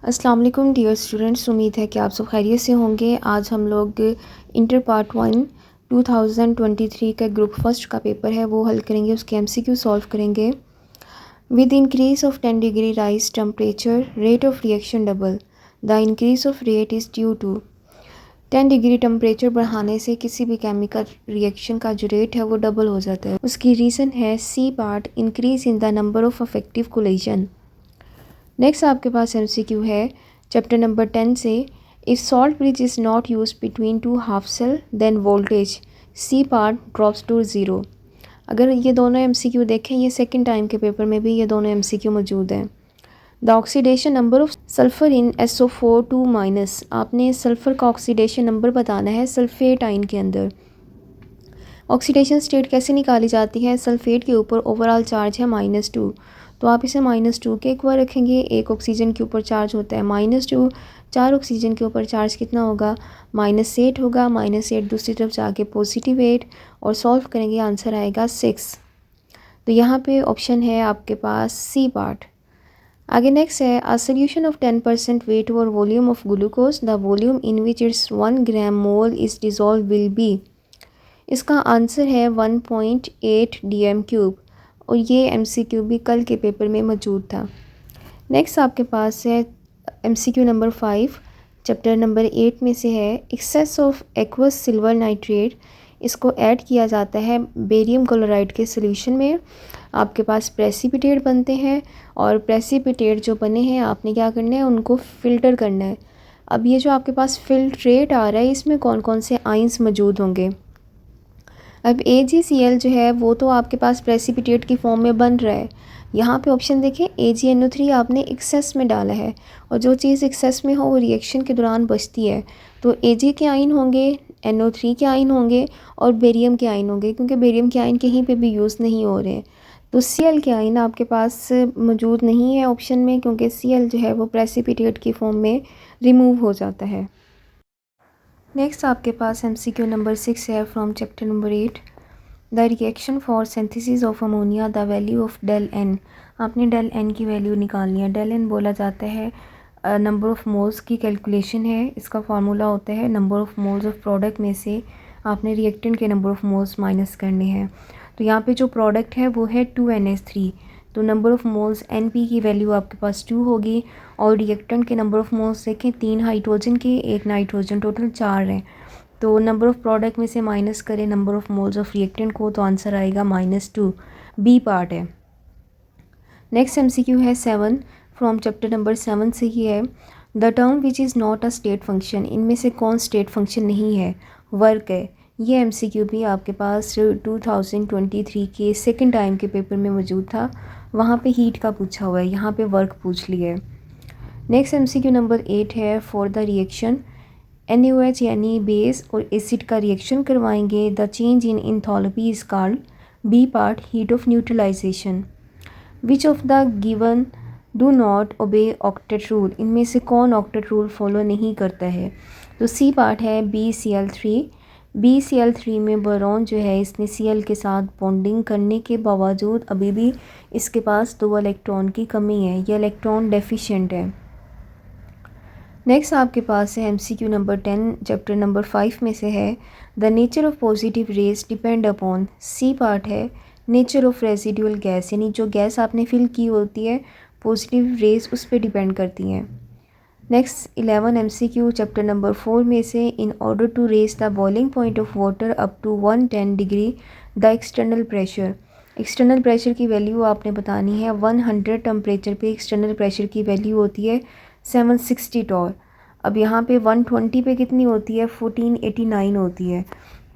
अस्सलाम वालेकुम dear students, उम्मीद है कि आप सब खैरियत से होंगे। आज हम लोग इंटर पार्ट 1 2023 का ग्रुप फर्स्ट का पेपर है वो हल करेंगे, उसके एमसीक्यू सॉल्व करेंगे। With increase of 10 degree rise temperature rate of reaction double. The increase of rate is due to. 10 degree temperature बढ़ाने से किसी भी केमिकल रिएक्शन का जो रेट है वो डबल हो जाता है। उसकी रीज़न है C part, increase in the number of effective collision. Next आपके पास एमसीक्यू है चैप्टर नंबर 10 से। If salt bridge is not use between two half cell then voltage C part drops to zero. अगर ये दोनों MCQ देखें, ये second time के पेपर में भी ये दोनों एमसीक्यू मौजूद हैं। The oxidation number of sulphur in SO4 2 minus. आपने सल्फ़र का ऑक्सीडेशन नंबर बताना है सल्फेट आयन के अंदर। ऑक्सीडेशन स्टेट कैसे निकाली जाती है? सल्फेट के ऊपर ओवरऑल चार्ज है -2, तो आप इसे -2 के एक बार रखेंगे। एक ऑक्सीजन के ऊपर चार्ज होता है -2, 4 ऑक्सीजन के ऊपर चार्ज कितना होगा? -8 होगा। -8 दूसरी तरफ जाके +8 और सॉल्व करेंगे, आंसर आएगा 6। तो यहाँ पे ऑप्शन है आपके पास सी पार्ट। आगे नेक्स्ट है अ सोल्यूशन ऑफ 10% वेट और volume of glucose, the volume in which it's 1 gram mole is dissolve will be. इसका आंसर है 1.8 DM³ और ये MCQ भी कल के पेपर में मौजूद था। नेक्स्ट आपके पास है MCQ नंबर 5 चैप्टर नंबर 8 में से है excess of aqueous silver nitrate. इसको ऐड किया जाता है बेरियम क्लोराइड के सोल्यूशन में। आपके पास प्रेसिपिटेट बनते हैं और प्रेसिपिटेट जो बने हैं आपने क्या करना है, उनको फ़िल्टर करना है। अब ये जो आपके पास फिल्ट्रेट आ रहा है इसमें कौन कौन से आइंस मौजूद होंगे? अब AgCl जो है वो तो आपके पास प्रेसिपिटेट की फॉर्म में बन रहा है। यहाँ पे ऑप्शन देखें, AgNO3 आपने एक्सेस में डाला है और जो चीज़ एक्सेस में हो वो रिएक्शन के दौरान बचती है। तो Ag के आयन होंगे, NO3 के आयन होंगे और बेरियम के आयन होंगे, क्योंकि बेरियम के आयन कहीं पे भी यूज़ नहीं हो रहे हैं। तो Cl के आयन आपके पास मौजूद नहीं है ऑप्शन में, क्योंकि Cl जो है वो प्रेसिपिटेट की फॉर्म में रिमूव हो जाता है। नेक्स्ट आपके पास MCQ नंबर 6 है from chapter number 8। The reaction for synthesis of ammonia, the value of del n. आपने डेल एन की वैल्यू निकालनी है। डेल एन बोला जाता है नंबर ऑफ़ मोल्स की कैलकुलेशन है। इसका फार्मूला होता है number of moles of product में से आपने रिएक्टेंट के नंबर ऑफ़ मोल्स माइनस करने हैं। तो यहाँ पे जो प्रोडक्ट है वो है 2NH3, तो नंबर ऑफ़ मोल्स NP की वैल्यू आपके पास 2 होगी और रिएक्टेंट के नंबर ऑफ़ मोल्स देखें 3 हाइड्रोजन के 1 नाइट्रोजन, टोटल 4 हैं। तो नंबर ऑफ़ प्रोडक्ट में से माइनस करें number of moles of reactant को, तो आंसर आएगा -2, बी पार्ट है। नेक्स्ट MCQ है 7 फ्रॉम चैप्टर नंबर 7 से ही है। The term which is not a state function, इनमें से कौन स्टेट फंक्शन नहीं है? वर्क है। ये MCQ भी आपके पास 2023 के सेकेंड टाइम के पेपर में मौजूद था। वहाँ पे हीट का पूछा हुआ है, यहाँ पे वर्क पूछ लिया है। नेक्स्ट MCQ नंबर 8 है फॉर द रिएक्शन NaOH यानी बेस और एसिड का रिएक्शन करवाएंगे। The change in enthalpy is called, B part, heat of neutralisation. Which of the given do not obey octet rule, इनमें से कौन ऑक्टेट रूल फॉलो नहीं करता है? तो सी पार्ट है BCl3। BCl3 में बोरॉन जो है इसने Cl के साथ बॉन्डिंग करने के बावजूद अभी भी इसके पास 2 इलेक्ट्रॉन की कमी है, यह इलेक्ट्रॉन डेफिशिएंट है। नेक्स्ट आपके पास है MCQ नंबर 10 चैप्टर नंबर 5 में से है। The nature of positive rays depend upon, C part है नेचर ऑफ रेजिडुअल गैस, यानी जो गैस आपने फिल की होती है पॉजिटिव रेज उस पर डिपेंड करती हैं। नेक्स्ट 11 MCQ चैप्टर नंबर 4 में से in order to raise the boiling point of water up to 110 degree the external pressure. External pressure की वैल्यू आपने बतानी है। 100 टेम्परेचर पे एक्सटर्नल प्रेशर की वैल्यू होती है 760 टॉर। अब यहाँ पे 120 पे कितनी होती है? 1489 होती है।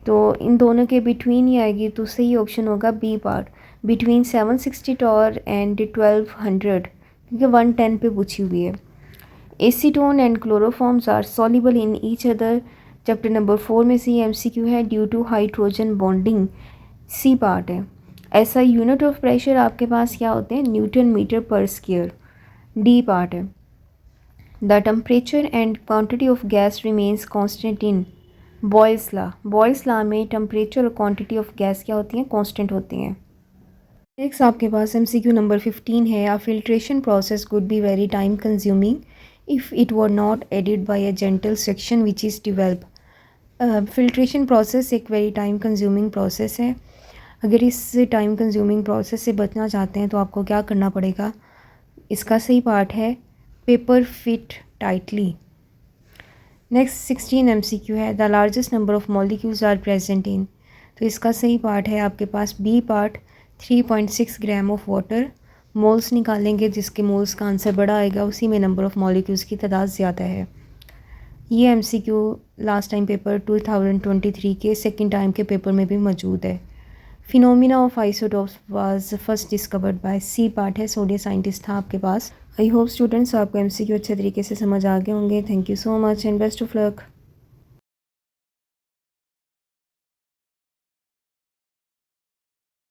तो इन दोनों के बिटवीन ही आएगी, तो सही ऑप्शन होगा B part, between 760 torr and 1200, क्योंकि 110 पे पूछी हुई है। Acetone and chloroforms are soluble in each other, chapter number 4 में से MCQ है due to hydrogen bonding, C part है। ऐसा यूनिट ऑफ प्रेशर आपके पास क्या होते हैं? न्यूटन मीटर पर स्क्वायर, डी पार्ट है। The temperature and quantity of gas remains constant in Boyle's law. Boyle's law में टेम्परेचर और क्वांटिटी ऑफ गैस क्या होती हैं? कांस्टेंट होती हैं। नेक्स्ट आपके पास MCQ नंबर 15 है। A filtration process could be very time consuming if it were not aided by a gentle section which is developed. Filtration process एक वेरी टाइम कंज्यूमिंग प्रोसेस है। अगर इस टाइम कंज्यूमिंग प्रोसेस से बचना चाहते हैं तो आपको क्या करना पड़ेगा। इसका सही पार्ट है paper fit tightly. Next 16 MCQ है the largest number of molecules are present in. तो इसका सही पार्ट है आपके पास B part 3.6 gram of water. Moles निकालेंगे, जिसके मोल्स का आंसर बड़ा आएगा उसी में नंबर ऑफ़ मॉलिक्यूल्स की तादाद ज़्यादा है। ये MCQ लास्ट टाइम पेपर 2023 के सेकंड टाइम के पेपर में भी मौजूद है। Phenomena of isotopes was first discovered by C part है, सोडियम साइंटिस्ट था आपके पास। आई होप स्टूडेंट्स आपको MCQ अच्छे तरीके से समझ आ गए होंगे। Thank you so much and best of luck.